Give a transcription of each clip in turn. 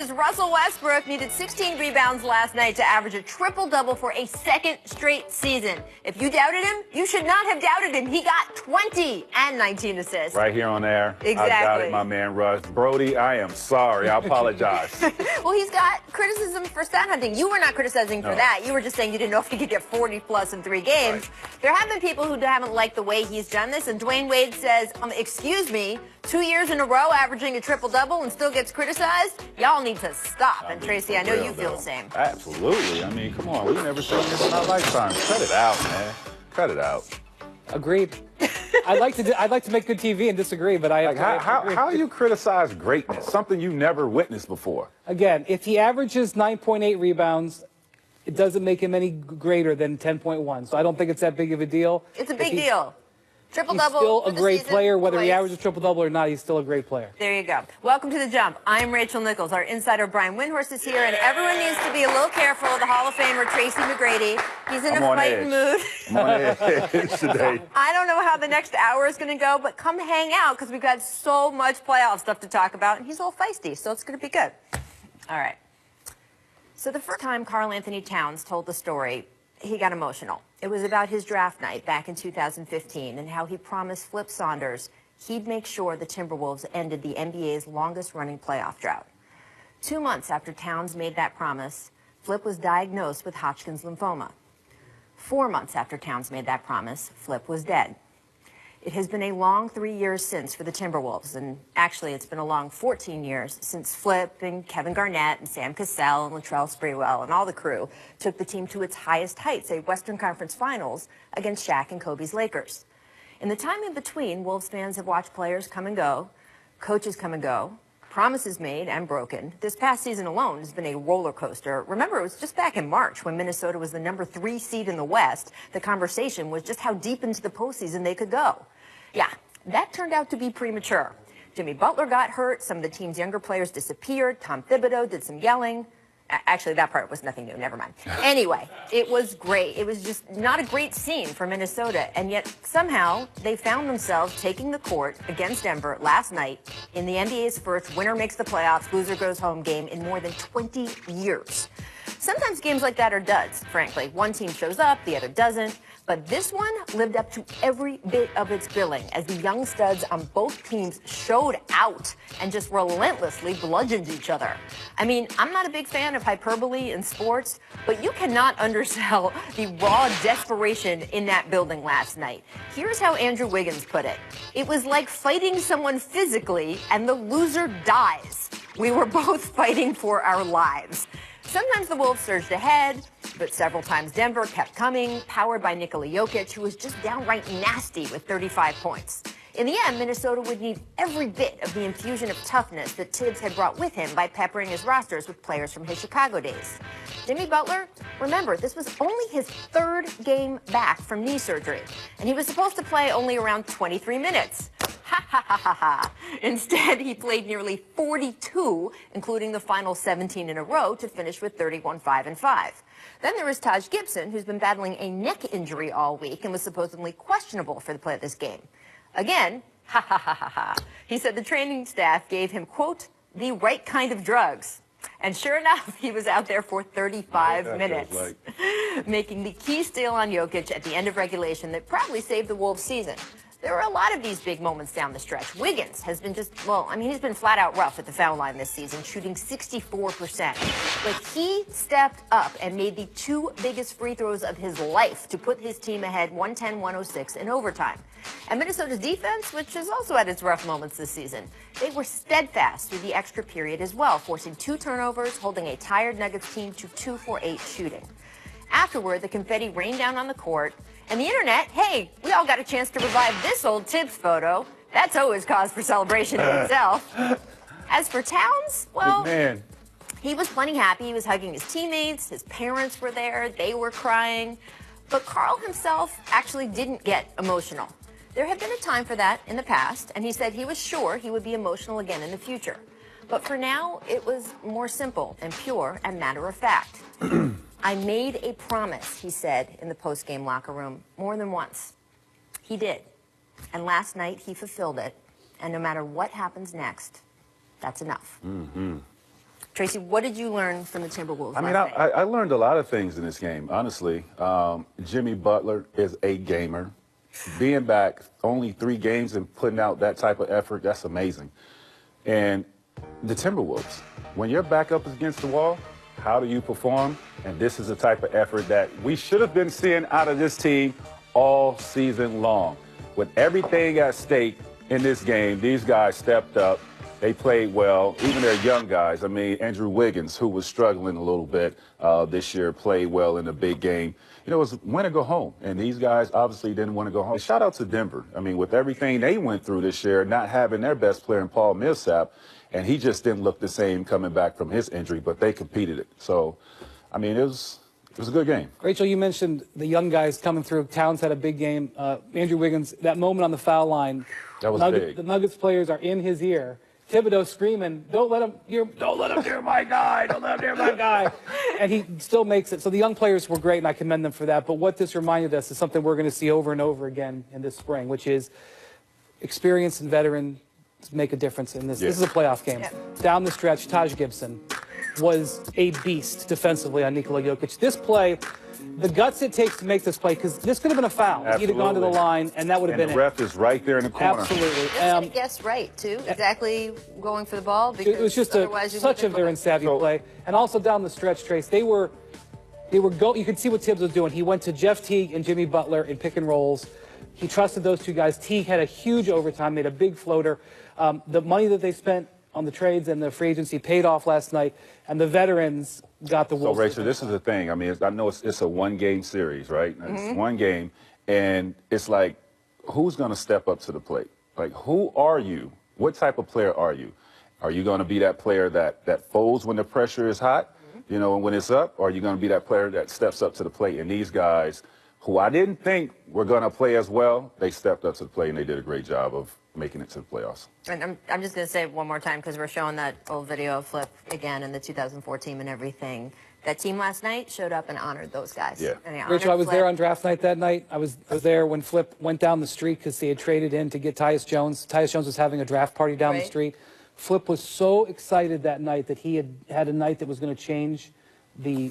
is Russell Westbrook needed 16 rebounds last night to average a triple-double for a second straight season. If you doubted him, you should not have doubted him. He got 20 and 19 assists. Right here on air. Exactly. I doubted my man Russ. Brody, I am sorry. I apologize. Well, he's got criticism for stat hunting. You were not criticizing for that. You were just saying you didn't know if he could get 40-plus in 3 games. Right. There have been people who haven't liked the way he's done this, and Dwayne Wade says, excuse me, 2 years in a row averaging a triple-double and still gets criticized? Y'all need to stop. And Tracy, I know you feel the same. Absolutely. I mean, come on. We've never seen this in our lifetime. Cut it out, man. Cut it out. Agreed. I'd like to make good TV and disagree, but I how you criticize greatness, something you never witnessed before? Again, if he averages 9.8 rebounds, it doesn't make him any greater than 10.1. So I don't think it's that big of a deal. It's a big deal. Triple-double. He's still a great player. Whether he twice. averages triple-double or not, he's still a great player. There you go. Welcome to The Jump. I'm Rachel Nichols. Our insider Brian Windhorst is here, and everyone needs to be a little careful of the Hall of Famer Tracy McGrady. He's in a fighting mood. I'm on edge today. I don't know how the next hour is going to go, but come hang out because we've got so much playoff stuff to talk about, and he's a little feisty, so it's going to be good. All right. So the first time Karl Anthony Towns told the story, he got emotional. It was about his draft night back in 2015 and how he promised Flip Saunders he'd make sure the Timberwolves ended the NBA's longest-running playoff drought. 2 months after Towns made that promise, Flip was diagnosed with Hodgkin's lymphoma. 4 months after Towns made that promise, Flip was dead. It has been a long 3 years since for the Timberwolves, and actually it's been a long 14 years since Flip and Kevin Garnett and Sam Cassell and Latrell Sprewell and all the crew took the team to its highest heights, a Western Conference Finals against Shaq and Kobe's Lakers. In the time in between, Wolves fans have watched players come and go, coaches come and go, promises made and broken. This past season alone has been a roller coaster. Remember, it was just back in March when Minnesota was the #3 seed in the West. The conversation was just how deep into the postseason they could go. Yeah, that turned out to be premature. Jimmy Butler got hurt. Some of the team's younger players disappeared. Tom Thibodeau did some yelling. Actually, that part was nothing new. Never mind. Anyway, it was great. It was just not a great scene for Minnesota. And yet, somehow, they found themselves taking the court against Denver last night in the NBA's first winner makes the playoffs, loser goes home game in more than 20 years. Sometimes games like that are duds, frankly. One team shows up, the other doesn't. But this one lived up to every bit of its billing as the young studs on both teams showed out and just relentlessly bludgeoned each other. I mean, I'm not a big fan of hyperbole in sports, but you cannot undersell the raw desperation in that building last night. Here's how Andrew Wiggins put it. It was like fighting someone physically and the loser dies. We were both fighting for our lives. Sometimes the Wolves surged ahead, but several times Denver kept coming, powered by Nikola Jokic, who was just downright nasty with 35 points. In the end, Minnesota would need every bit of the infusion of toughness that Tibbs had brought with him by peppering his rosters with players from his Chicago days. Jimmy Butler, remember, this was only his 3rd game back from knee surgery, and he was supposed to play only around 23 minutes. Ha ha ha ha ha. Instead, he played nearly 42, including the final 17 in a row to finish with 31-5-5. Then there was Taj Gibson, who's been battling a neck injury all week and was supposedly questionable for the play of this game. Again, ha ha ha ha ha. He said the training staff gave him, quote, the right kind of drugs. And sure enough, he was out there for 35 minutes, making the key steal on Jokic at the end of regulation that probably saved the Wolves' season. There were a lot of these big moments down the stretch. Wiggins has been he's been flat out rough at the foul line this season, shooting 64%. But he stepped up and made the 2 biggest free throws of his life to put his team ahead 110-106 in overtime. And Minnesota's defense, which has also had its rough moments this season, they were steadfast through the extra period as well, forcing 2 turnovers, holding a tired Nuggets team to 2 for 8 shooting. Afterward, the confetti rained down on the court, and the internet, hey, we all got a chance to revive this old Tibbs photo. That's always cause for celebration in itself. As for Towns, well, he was plenty happy. He was hugging his teammates. His parents were there. They were crying. But Karl himself actually didn't get emotional. There had been a time for that in the past, and he said he was sure he would be emotional again in the future. But for now, it was more simple and pure and matter of fact. I made a promise, he said in the post-game locker room, more than once. He did. And last night, he fulfilled it. And no matter what happens next, that's enough. Tracy, what did you learn from the Timberwolves I mean, last night? I learned a lot of things in this game, honestly. Jimmy Butler is a gamer. Being back only 3 games and putting out that type of effort, that's amazing. And the Timberwolves, when you're back up against the wall, how do you perform? And this is the type of effort that we should have been seeing out of this team all season long. With everything at stake in this game, these guys stepped up. They played well, even their young guys. I mean, Andrew Wiggins, who was struggling a little bit this year, played well in the big game. You know, it was win or go home, and these guys obviously didn't want to go home. Shout out to Denver. I mean, with everything they went through this year, not having their best player in Paul Millsap, and he just didn't look the same coming back from his injury, but they competed it. So, I mean, it was a good game. Rachel, you mentioned the young guys coming through. Towns had a big game. Andrew Wiggins, that moment on the foul line. That was big. The Nuggets players are in his ear. Thibodeau screaming, don't let him near my guy, don't let him near my guy. And he still makes it. So the young players were great, and I commend them for that. But what this reminded us is something we're going to see over and over again in this spring, which is experience and veteran make a difference in this. Yeah. This is a playoff game. Yeah. Down the stretch, Taj Gibson was a beast defensively on Nikola Jokic. This play, the guts it takes to make this play, because this could have been a foul. He'd have gone to the line, and that would have And been the it. ref is right there in the corner. Absolutely. I guess right, too. Exactly going for the ball. Because It was just otherwise you such a wouldn't very look- savvy play. And also down the stretch, Trace, they were you could see what Tibbs was doing. He went to Jeff Teague and Jimmy Butler in pick and rolls. He trusted those two guys. Teague had a huge overtime, made a big floater. The money that they spent on the trades and the free agency paid off last night, and the veterans got the So, Wolves. Rachel, this is the thing. I mean, I know it's a one-game series, right? It's one game, and it's like, who's going to step up to the plate? Like, who are you? What type of player are you? Are you going to be that player that folds when the pressure is hot, you know, when it's up? Or are you going to be that player that steps up to the plate? And these guys, who I didn't think were going to play as well, they stepped up to the plate, and they did a great job of making it to the playoffs. And I'm just going to say it one more time because we're showing that old video of Flip again in the 2004 team and everything. That team last night showed up and honored those guys. Yeah. And they honored Rachel, I was Flip. there on draft night that night. I was there when Flip went down the street because they had traded in to get Tyus Jones. Tyus Jones was having a draft party down the Right. street. Flip was so excited that night that he had a night that was going to change the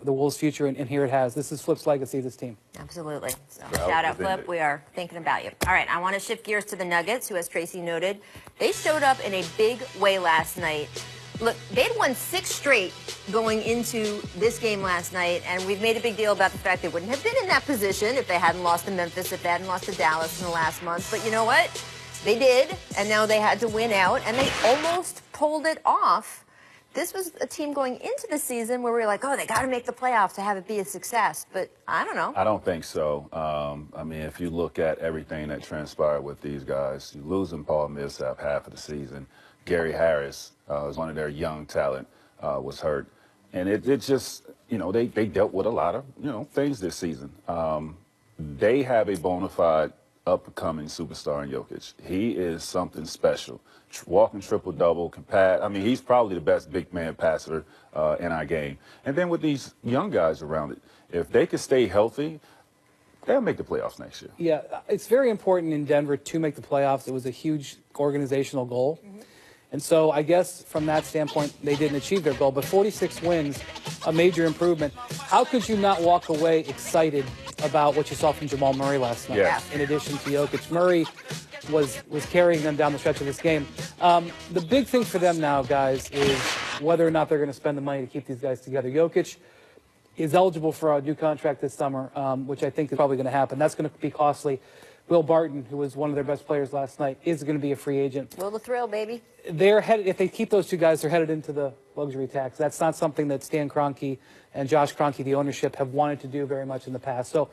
Wolves' future, and here it has. This is Flip's legacy, this team. Absolutely. So, Well shout out, presented. Flip. We are thinking about you. All right, I want to shift gears to the Nuggets, who, as Tracy noted, they showed up in a big way last night. Look, they'd won 6 straight going into this game last night, and we've made a big deal about the fact they wouldn't have been in that position if they hadn't lost to Memphis, if they hadn't lost to Dallas in the last month. But you know what? They did, and now they had to win out, and they almost pulled it off. This was a team going into the season where we were like, oh, they got to make the playoffs to have it be a success. But I don't know. I don't think so. I mean, if you look at everything that transpired with these guys, you losing Paul Millsap half of the season. Gary Harris was one of their young talent, was hurt. And it just, you know, they dealt with a lot of, you know, things this season. They have a bona fide up-and-coming superstar in Jokic. He is something special. Walking triple-double, can pass. I mean, he's probably the best big man passer in our game. And then with these young guys around it, if they could stay healthy, they'll make the playoffs next year. Yeah, it's very important in Denver to make the playoffs. It was a huge organizational goal. And so I guess from that standpoint, they didn't achieve their goal. But 46 wins, a major improvement. How could you not walk away excited about what you saw from Jamal Murray last night? Yeah. In addition to Jokic, Murray was carrying them down the stretch of this game. The big thing for them now, guys, is whether or not they're going to spend the money to keep these guys together. Jokic is eligible for a new contract this summer, which I think is probably going to happen. That's going to be costly. Will Barton, who was one of their best players last night, is going to be a free agent. Will the thrill, baby. They're headed, if they keep those two guys, they're headed into the luxury tax. That's not something that Stan Kroenke and Josh Kroenke, the ownership, have wanted to do very much in the past. So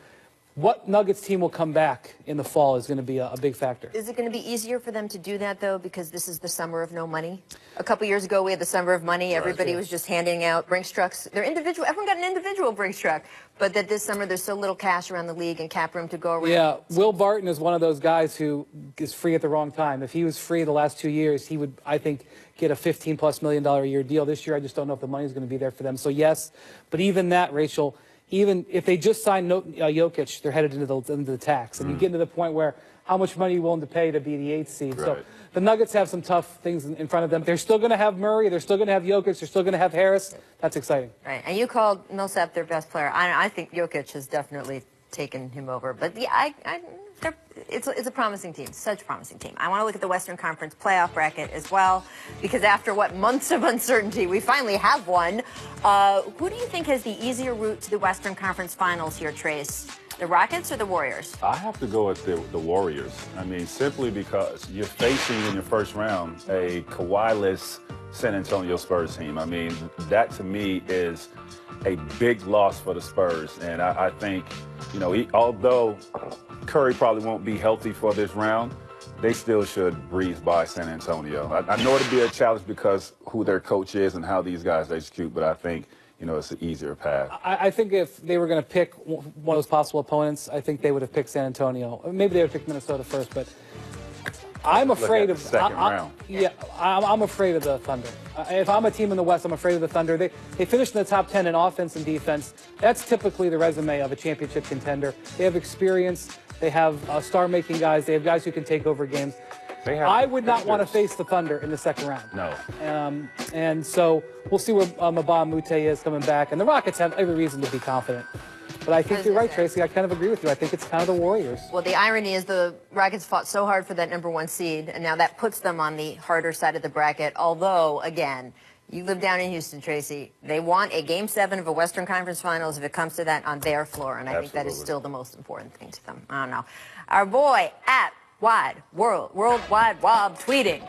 what Nuggets team will come back in the fall is going to be a big factor. Is it going to be easier for them to do that, though, because this is the summer of no money? A couple years ago, we had the summer of money. Everybody was just handing out Brinks trucks. They're individual. Everyone got an individual Brinks truck. But that this summer, there's so little cash around the league and cap room to go around. Yeah, Will Barton is one of those guys who is free at the wrong time. If he was free the last 2 years, he would, I think, get a $15+ million a year deal. This year, I just don't know if the money is going to be there for them. So, yes, but even that, Rachel, even if they just sign Jokic, they're headed into the tax. And you get into the point where how much money are you willing to pay to be the 8th seed? Right. So the Nuggets have some tough things in front of them. They're still going to have Murray. They're still going to have Jokic. They're still going to have Harris. That's exciting. Right. And you called Millsap their best player. I think Jokic has definitely taken him over. But yeah, it's a promising team, such a promising team. I want to look at the Western Conference playoff bracket as well, because after months of uncertainty, we finally have one. Who do you think has the easier route to the Western Conference Finals here, Trace? The Rockets or the Warriors? I have to go with the Warriors. I mean, simply because you're facing in your first round a Kawhi-less San Antonio Spurs team. I mean, that to me is a big loss for the Spurs. And I think, although Curry probably won't be healthy for this round, they still should breeze by San Antonio. I know it'll be a challenge because who their coach is and how these guys execute, but I think it's an easier path. I think if they were going to pick one of those possible opponents, I think they would have picked San Antonio. Maybe they would have picked Minnesota first, but I'm afraid of the second round. Yeah, I'm afraid of the Thunder. If I'm a team in the West, I'm afraid of the Thunder. They finished in the top 10 in offense and defense. That's typically the resume of a championship contender. They have experience. They have star-making guys. They have guys who can take over games. I would not want to face the Thunder in the second round. No. And so we'll see where Mbah Moute is coming back. And the Rockets have every reason to be confident. But I think you're right, Tracy. I kind of agree with you. I think it's kind of the Warriors. Well, the irony is the Rockets fought so hard for that #1 seed, and now that puts them on the harder side of the bracket. Although, again, you live down in Houston, Tracy. They want a Game 7 of a Western Conference Finals if it comes to that on their floor, and I think that is still the most important thing to them. I don't know. Our boy at Worldwide Wob tweeting.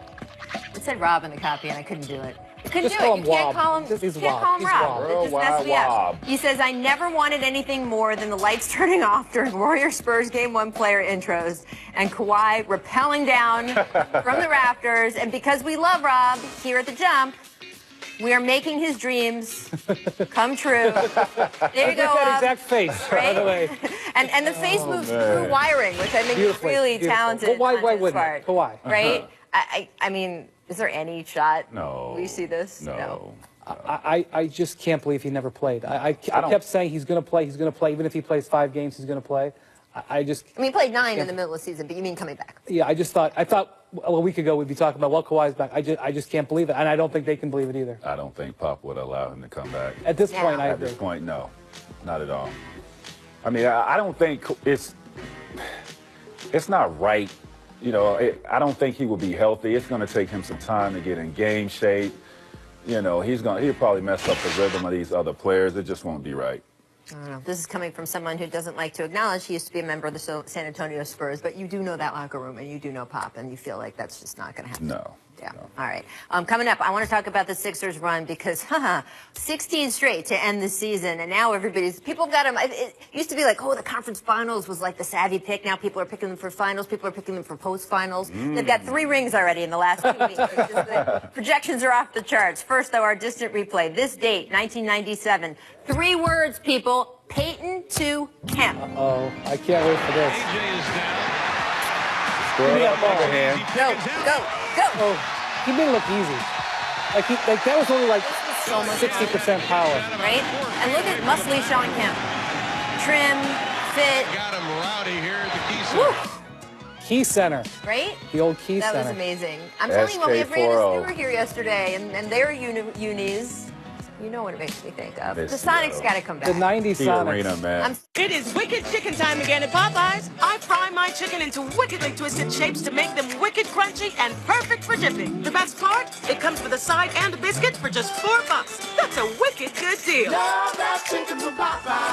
It said Rob in the copy, and I couldn't do it. Couldn't Just do call it. him You can't Wob. call him. Just You he's can't Wob. call him He's Rob. Wob. It just messed me up. He says, "I never wanted anything more than the lights turning off during Warrior Spurs Game 1 player intros and Kawhi rappelling down from the rafters. And because we love Rob here at the Jump, we are making his dreams come true." There you go, That Rob. exact face, Right? by the way. And the face moves through wiring, which I think is really talented. Well, why on his wouldn't part. it? Kawhi. Right? I mean, is there any shot we see this? No. I just can't believe he never played. I kept saying he's going to play. He's going to play. Even if he plays 5 games, he's going to play. I mean, he played 9 in the middle of the season, but you mean coming back? Yeah, I thought a week ago we'd be talking about, well, Kawhi's back. I just can't believe it, and I don't think they can believe it either. I don't think Pop would allow him to come back. At this point, I At agree. this point, no. Not at all. I mean, I don't think it's not right. I don't think he will be healthy. It's going to take him some time to get in game shape. He'll probably mess up the rhythm of these other players. It just won't be right. I don't know. This is coming from someone who doesn't like to acknowledge he used to be a member of the San Antonio Spurs, but you do know that locker room and you do know Pop, and you feel like that's just not going to happen. No. Yeah. No. All right. Coming up, I want to talk about the Sixers run because, 16 straight to end the season, and now people have got them. It used to be like, the conference finals was like the savvy pick. Now people are picking them for finals. People are picking them for post-finals. They've got 3 rings already in the last 2 weeks. The projections are off the charts. First, though, our distant replay. This date, 1997. 3 words, people. Peyton to Kemp. Oh, I can't wait for this. Square up overhand. Go. Oh, he made it look easy. Like that was only like So much 60% power. Right? And look at muscly Sean Kemp. Trim, fit. Got him rowdy here at the Key Center. Woo! Key center. Right? The old Key That center. was amazing. I'm telling you what, we have Brandon SK40. Stewart here yesterday, and their unis. You know what it makes me think of. This, The Sonics got to come back. The 90s The Sonics. arena, man. It is wicked chicken time again at Popeyes. I fry my chicken into wickedly twisted shapes to make them wicked crunchy and perfect for dipping. The best part? It comes with a side and a biscuit for just $4. That's a wicked good deal. Love that chicken from Popeyes.